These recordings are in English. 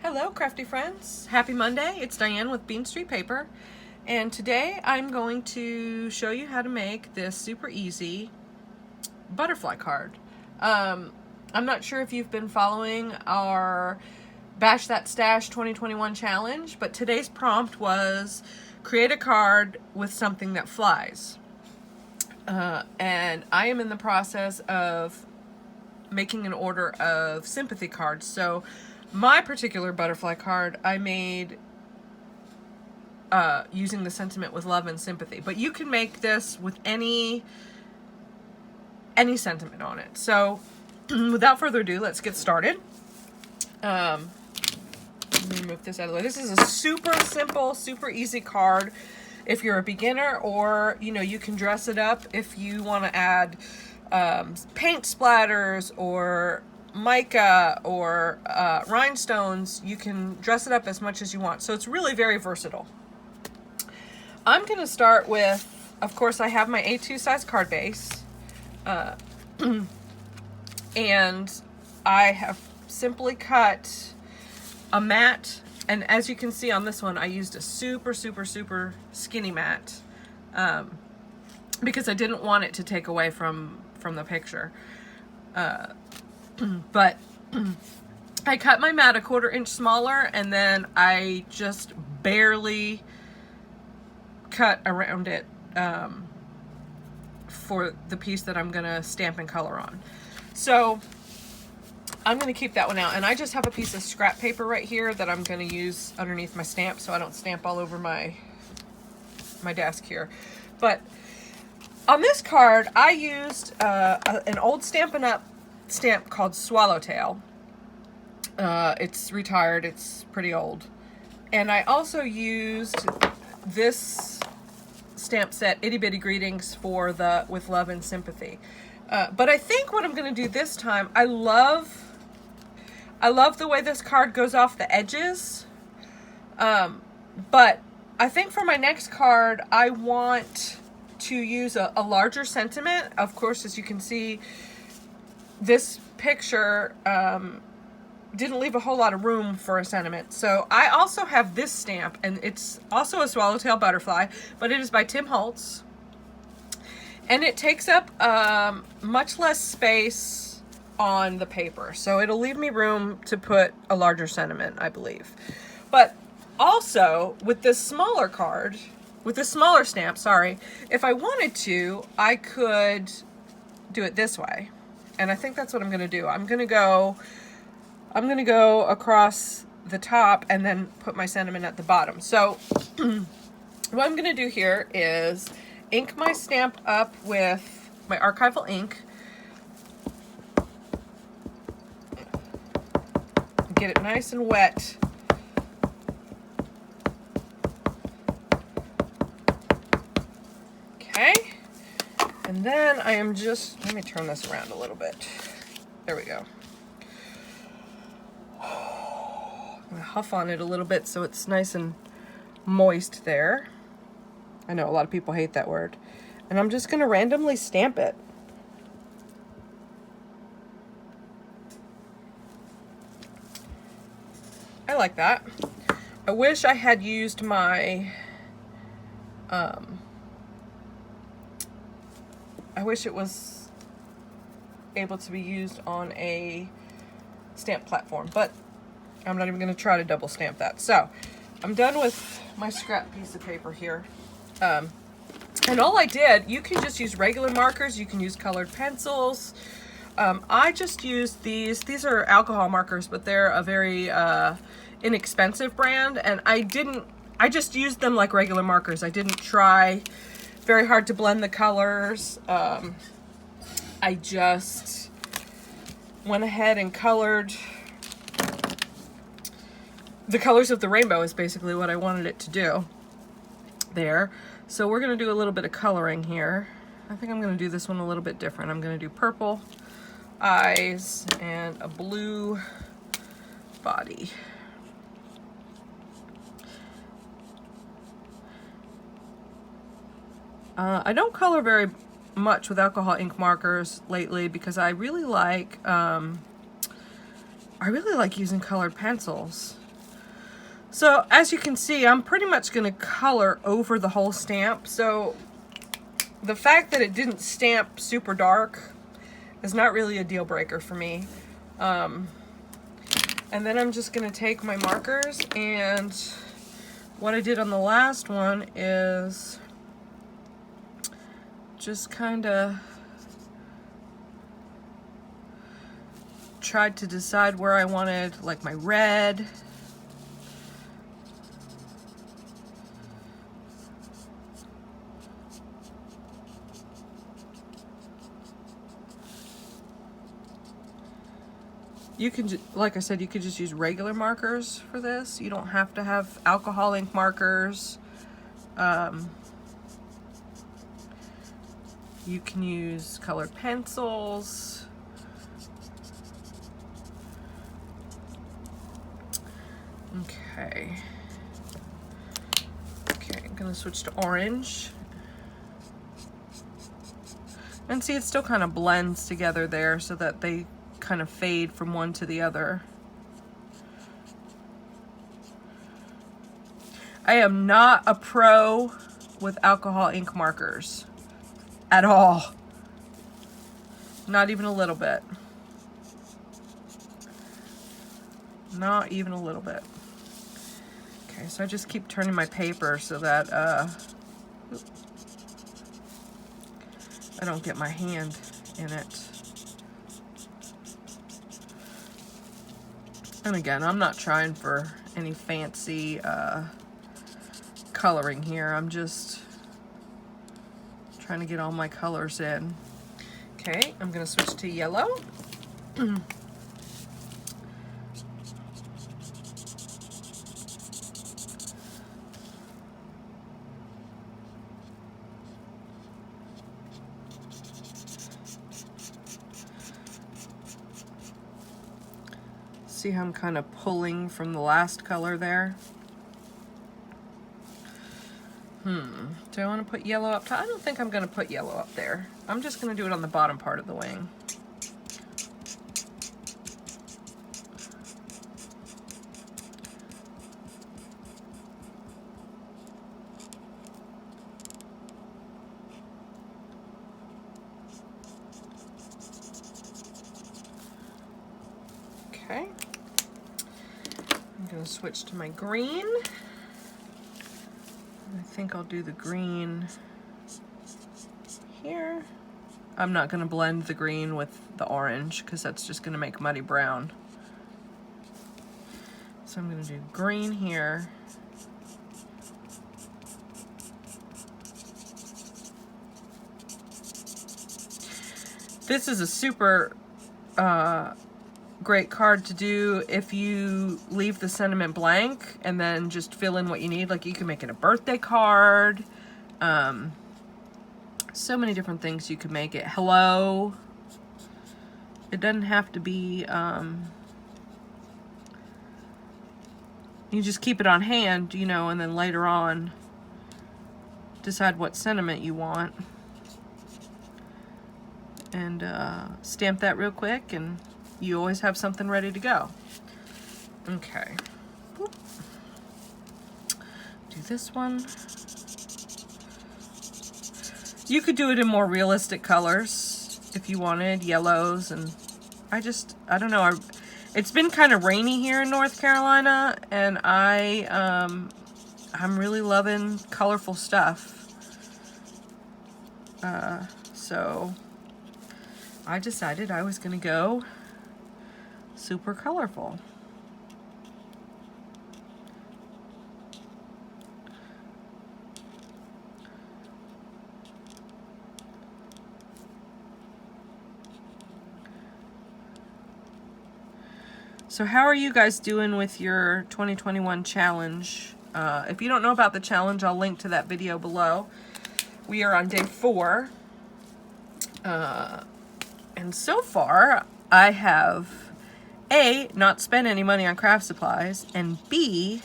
Hello, crafty friends. Happy Monday. It's Diane with Bean Street Paper. And today I'm going to show you how to make this super easy butterfly card. I'm not sure if you've been following our Bash That Stash 2021 challenge, but today's prompt was create a card with something that flies. And I am in the process of making an order of sympathy cards. So my particular butterfly card I made using the sentiment with love and sympathy, but you can make this with any sentiment on it. So without further ado, let's get started. Let me move this out of the way. This is a super simple, super easy card if you're a beginner, or you can dress it up if you want to add paint splatters or mica or rhinestones. You can dress it up as much as you want. So it's really very versatile. I'm going to start with, of course, I have my A2 size card base. And I have simply cut a mat. And as you can see on this one, I used a super skinny mat because I didn't want it to take away from the picture. But I cut my mat a 1/4 inch smaller, and then I just barely cut around it for the piece that I'm gonna stamp and color on. So I'm gonna keep that one out, and I just have a piece of scrap paper right here that I'm gonna use underneath my stamp so I don't stamp all over my desk here. But on this card, I used an old Stampin' Up! Stamp called Swallowtail. It's retired, it's pretty old. And I also used this stamp set, Itty Bitty Greetings, for the With Love and Sympathy. But I think what I'm going to do this time, I love the way this card goes off the edges. But I think for my next card, I want to use a larger sentiment. Of course, as you can see, this picture didn't leave a whole lot of room for a sentiment. So I also have this stamp, and it's also a swallowtail butterfly, but it is by Tim Holtz. And it takes up much less space on the paper. So it'll leave me room to put a larger sentiment, I believe. But also, with this smaller card, with this smaller stamp, sorry, if I wanted to, I could do it this way. And I think that's what I'm going to do. I'm going to go across the top and then put my sentiment at the bottom. So what I'm going to do here is ink my stamp up with my archival ink. Get it nice and wet. Okay. And then I am just, let me turn this around a little bit. There we go. I'm gonna huff on it a little bit so it's nice and moist there. I know a lot of people hate that word. And I'm just gonna randomly stamp it. I like that. I wish I had used my, I wish it was able to be used on a stamp platform, but I'm not even going to try to double stamp that. So I'm done with my scrap piece of paper here. And all I did, you can just use regular markers, you can use colored pencils. I just used these are alcohol markers, but they're a very inexpensive brand, and I just used them like regular markers. I didn't try very hard to blend the colors. I just went ahead and colored the colors of the rainbow is basically what I wanted it to do there. So we're going to do a little bit of coloring here. I think I'm going to do this one a little bit different. I'm going to do purple eyes and a blue body. I don't color very much with alcohol ink markers lately because I really like using colored pencils. So as you can see, I'm pretty much going to color over the whole stamp. So the fact that it didn't stamp super dark is not really a deal breaker for me. And then I'm just going to take my markers, and what I did on the last one is just kind of tried to decide where I wanted like my red. You can, like I said, you could just use regular markers for this. You don't have to have alcohol ink markers. You can use colored pencils. Okay. Okay, I'm gonna switch to orange. And see, it still kind of blends together there so that they kind of fade from one to the other. I am not a pro with alcohol ink markers at all. Not even a little bit. Not even a little bit. Okay, so I just keep turning my paper so that I don't get my hand in it. And again, I'm not trying for any fancy coloring here. I'm just trying to get all my colors in. Okay, I'm gonna switch to yellow. See how I'm kind of pulling from the last color there? Do I want to put yellow up top? I don't think I'm going to put yellow up there. I'm just going to do it on the bottom part of the wing. Okay. I'm going to switch to my green. I think I'll do the green here. I'm not going to blend the green with the orange because that's just going to make muddy brown. So I'm going to do green here. This is a super great card to do if you leave the sentiment blank and then just fill in what you need. Like, you can make it a birthday card. So many different things you could make it. Hello. It doesn't have to be, you just keep it on hand, you know, and then later on decide what sentiment you want. And stamp that real quick, and you always have something ready to go. Okay. Whoop. Do this one. You could do it in more realistic colors if you wanted, yellows, and I don't know. It's been kind of rainy here in North Carolina, and I'm really loving colorful stuff. So I decided I was gonna go super colorful. So how are you guys doing with your 2021 challenge? If you don't know about the challenge, I'll link to that video below. We are on day 4. And so far, I have A, not spent any money on craft supplies, and B,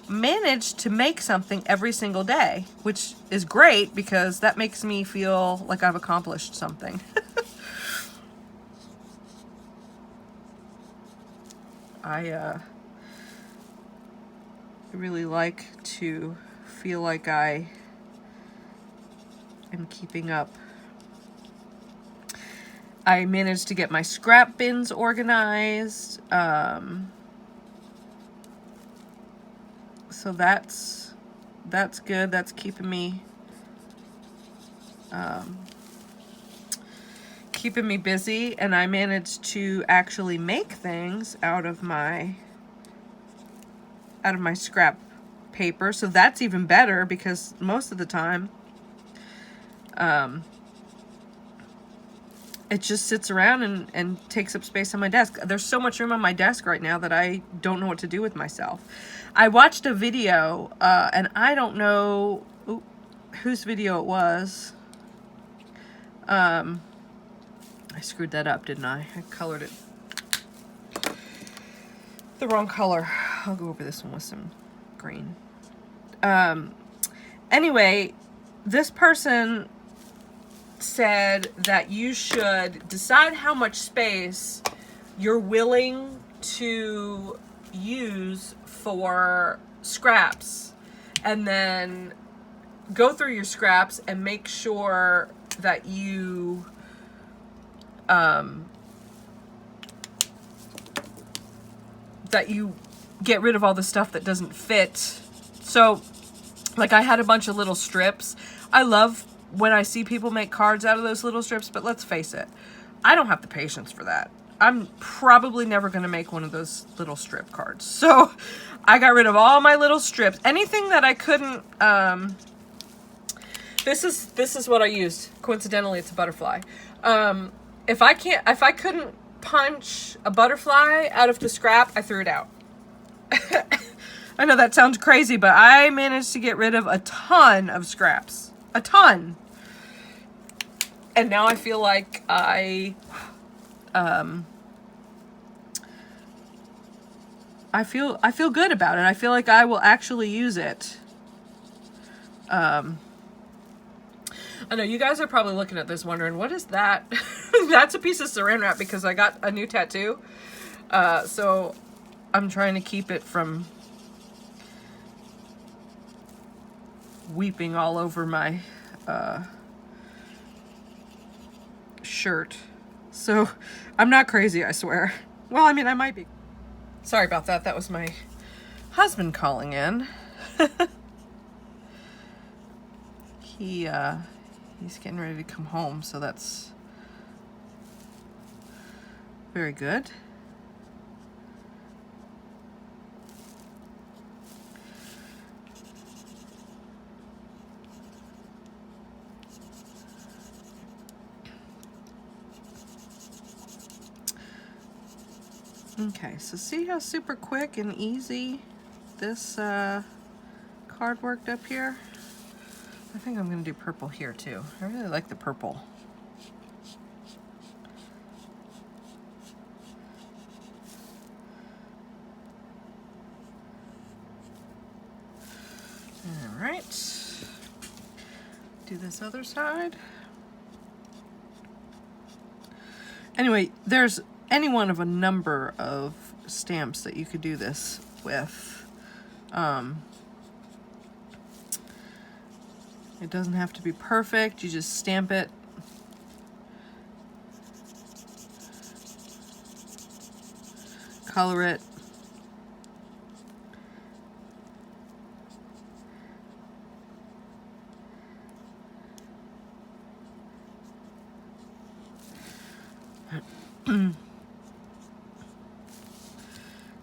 managed to make something every single day, which is great because that makes me feel like I've accomplished something. really like to feel like I am keeping up. I managed to get my scrap bins organized. So that's good. That's keeping me busy, and I managed to actually make things out of my scrap paper. So that's even better, because most of the time it just sits around and takes up space on my desk. There's so much room on my desk right now that I don't know what to do with myself. I watched a video, and I don't know whose video it was. I screwed that up, didn't I? I colored it the wrong color. I'll go over this one with some green. Anyway, this person said that you should decide how much space you're willing to use for scraps, and then go through your scraps and make sure that you get rid of all the stuff that doesn't fit. So, like, I had a bunch of little strips. I love when I see people make cards out of those little strips, but let's face it, I don't have the patience for that. I'm probably never going to make one of those little strip cards. So I got rid of all my little strips. Anything that I couldn't, this is what I used. Coincidentally, it's a butterfly. If I couldn't punch a butterfly out of the scrap, I threw it out. I know that sounds crazy, but I managed to get rid of a ton of scraps. A ton. And now I feel like I feel good about it. I feel like I will actually use it. I know you guys are probably looking at this wondering, what is that? That's a piece of saran wrap, because I got a new tattoo. So I'm trying to keep it from weeping all over my shirt. So I'm not crazy, I swear. Well, I mean, I might be. Sorry about that. That was my husband calling in. He's getting ready to come home, so that's very good. Okay, so see how super quick and easy this card worked up here? I think I'm going to do purple here too. I really like the purple. All right. Do this other side. Anyway, there's any one of a number of stamps that you could do this with. It doesn't have to be perfect. You just stamp it. Color it.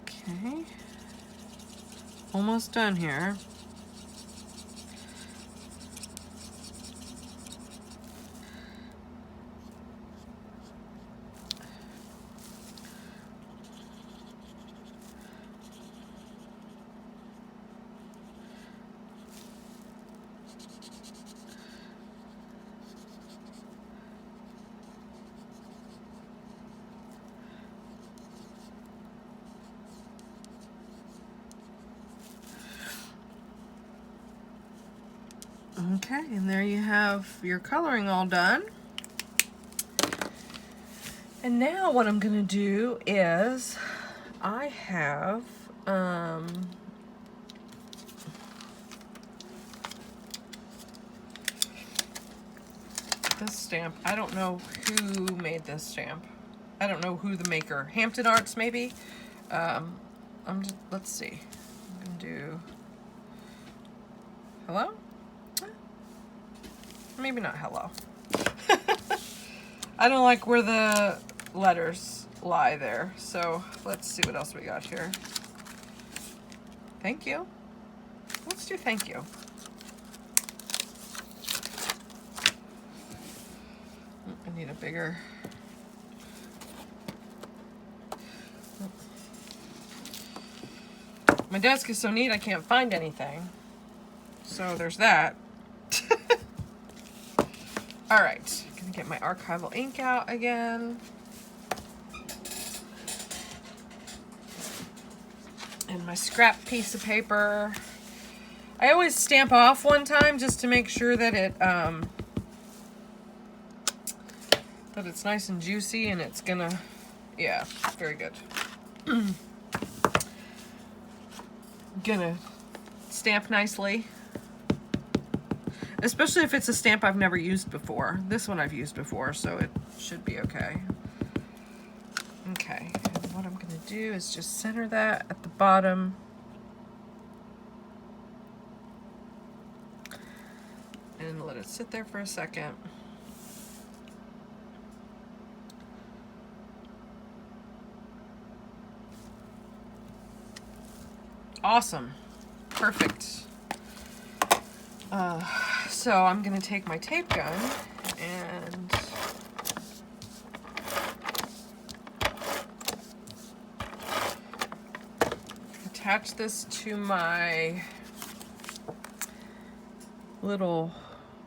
Okay. Almost done here. Okay, and there you have your coloring all done. And now what I'm going to do is I have this stamp. I don't know who made this stamp. I don't know who the maker. Hampton Arts, maybe. Let's see. I'm gonna do hello. Maybe not hello. I don't like where the letters lie there. So let's see what else we got here. Thank you. Let's do thank you. I need a bigger. My desk is so neat I can't find anything. So there's that. All right, gonna get my archival ink out again. And my scrap piece of paper. I always stamp off one time just to make sure that that it's nice and juicy, and it's gonna, yeah, very good. Gonna stamp nicely. Especially if it's a stamp I've never used before. This one I've used before, so it should be okay. Okay, and what I'm gonna do is just center that at the bottom. And let it sit there for a second. Awesome. Perfect. So I'm going to take my tape gun and attach this to my little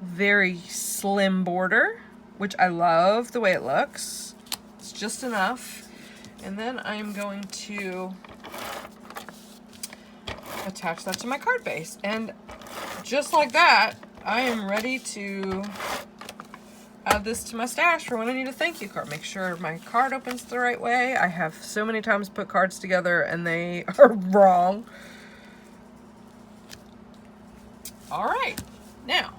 very slim border, which I love the way it looks. It's just enough. And then I'm going to attach that to my card base. And just like that, I am ready to add this to my stash for when I need a thank you card. Make sure my card opens the right way. I have so many times put cards together and they are wrong. All right, now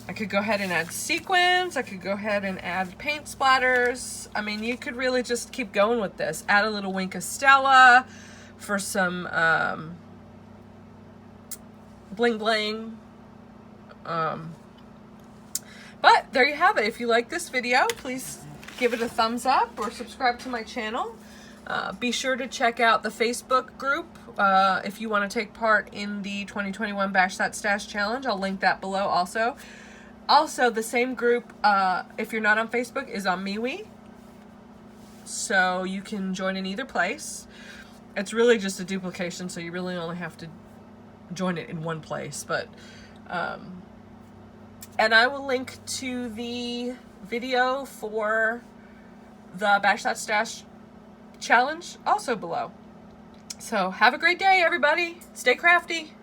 I could go ahead and add sequins. I could go ahead and add paint splatters. I mean, you could really just keep going with this. Add a little Wink of Stella for some bling bling. But there you have it. If you like this video, please give it a thumbs up or subscribe to my channel. Be sure to check out the Facebook group if you want to take part in the 2021 Bash That Stash Challenge. I'll link that below also. Also, the same group, if you're not on Facebook, is on MeWe. So you can join in either place. It's really just a duplication, so you really only have to join it in one place. But and I will link to the video for the Bash That Stash Challenge also below. So have a great day, everybody. Stay crafty.